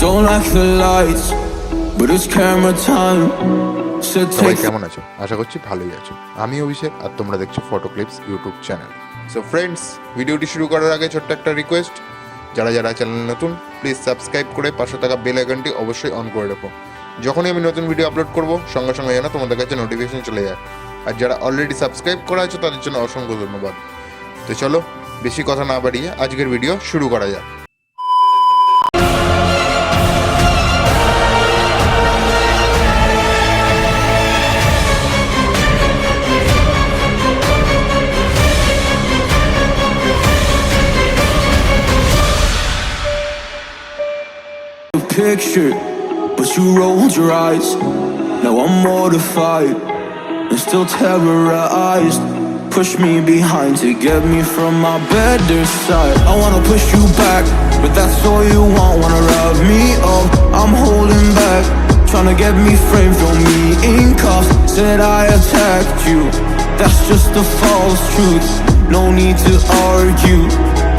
don't like the lights, but it's camera time. সবাই কেমন আছো? আশা করছি ভালোই আছো। আমি অভিষেক আর তোমরা দেখছো photo clips YouTube channel. So friends, ভিডিওটি শুরু করার আগে ছোট্ট একটা রিকোয়েস্ট, যারা যারা চ্যানেল নতুন প্লিজ সাবস্ক্রাইব করে পাশে থাকা বেল আইকনটি অবশ্যই অন করে রাখো। যখনই আমি নতুন ভিডিও আপলোড করব সঙ্গে সঙ্গে যেন তোমাদের কাছে নোটিফিকেশন চলে যায়। আর যারা অলরেডি সাবস্ক্রাইব করা আছে তাদের জন্য অসংখ্য ধন্যবাদ। তো চলো বেশি কথা না বাড়িয়ে আজকের ভিডিও শুরু করা যাক। Picture, but you rolled your eyes. Now I'm mortified and still terrorized. Push me behind to get me from my better side. I wanna push you back, but that's all you want. Wanna wrap me up, I'm holding back. Tryna get me framed, throw me in cuffs. Said I attacked you, that's just a false truth. No need to argue,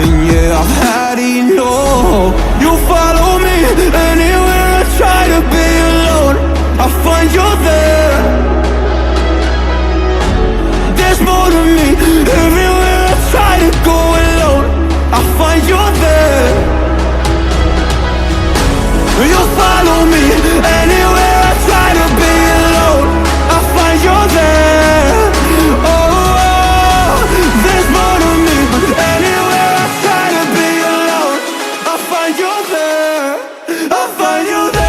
and yeah, I've had enough. You follow me anywhere I try to be alone, I find you're there. There's more to me. Everywhere I try to go alone, I find you're there. You follow me anywhere I try to be alone, I find you're there. Oh, there's more to me. Anywhere I try to be alone, I find you're there. I find you there.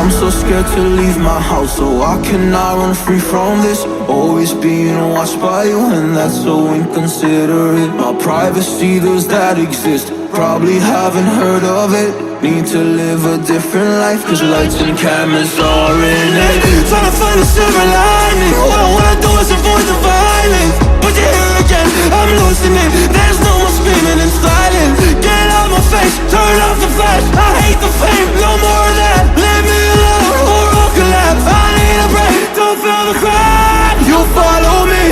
I'm so scared to leave my house, so I cannot run free from this. Always being watched by you, and that's so inconsiderate. My privacy, does that exist? Probably haven't heard of it. Need to live a different life, cause lights and cameras are in it. Trying to find a silver lining, all I wanna do is avoid the violence. But you're here again, I'm losing it. There's no more screaming in silence. Get out my face, turn off the flash. I hate the fame, no more of that. Leave me alone or I'll collapse. I need a break, don't feel the crack. You follow me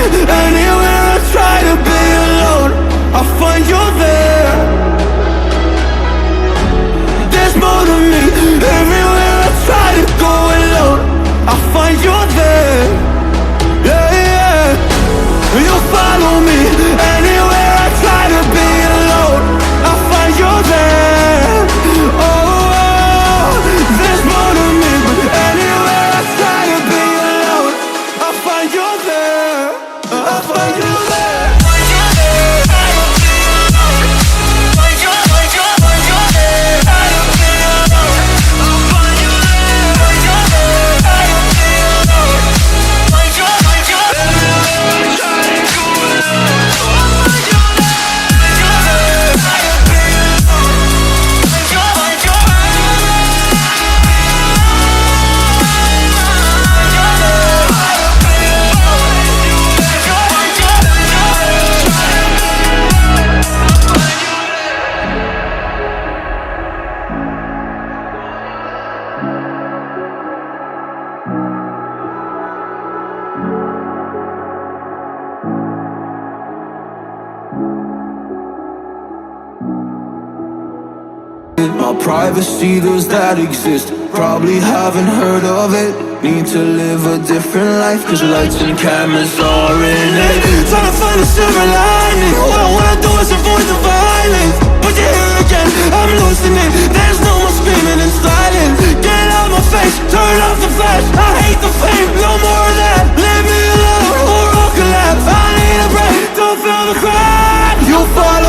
anywhere I try to be alone, I find you're there. There's more to me. Everywhere I try to go alone, I find you're there. Yeah, yeah. You follow me anywhere I try to be alone, I find you're there. Oh, there's more to me. But anywhere I try to be alone, I find you're there. I find you there. My privacy, does that exist? Probably haven't heard of it. Need to live a different life, cause lights and cameras are in it. Trying to find a silver lining, all I wanna do is avoid the violence. But you're here again, I'm losing it. There's no more screaming in silence. Get out my face, turn off the flash. I hate the fame, no more of that. Leave me alone or I'll collapse. I need a break, don't feel the crack. You follow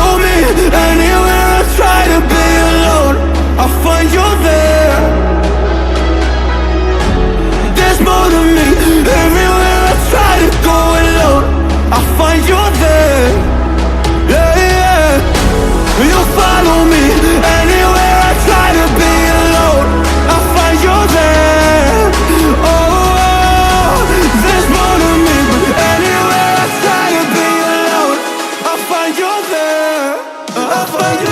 find you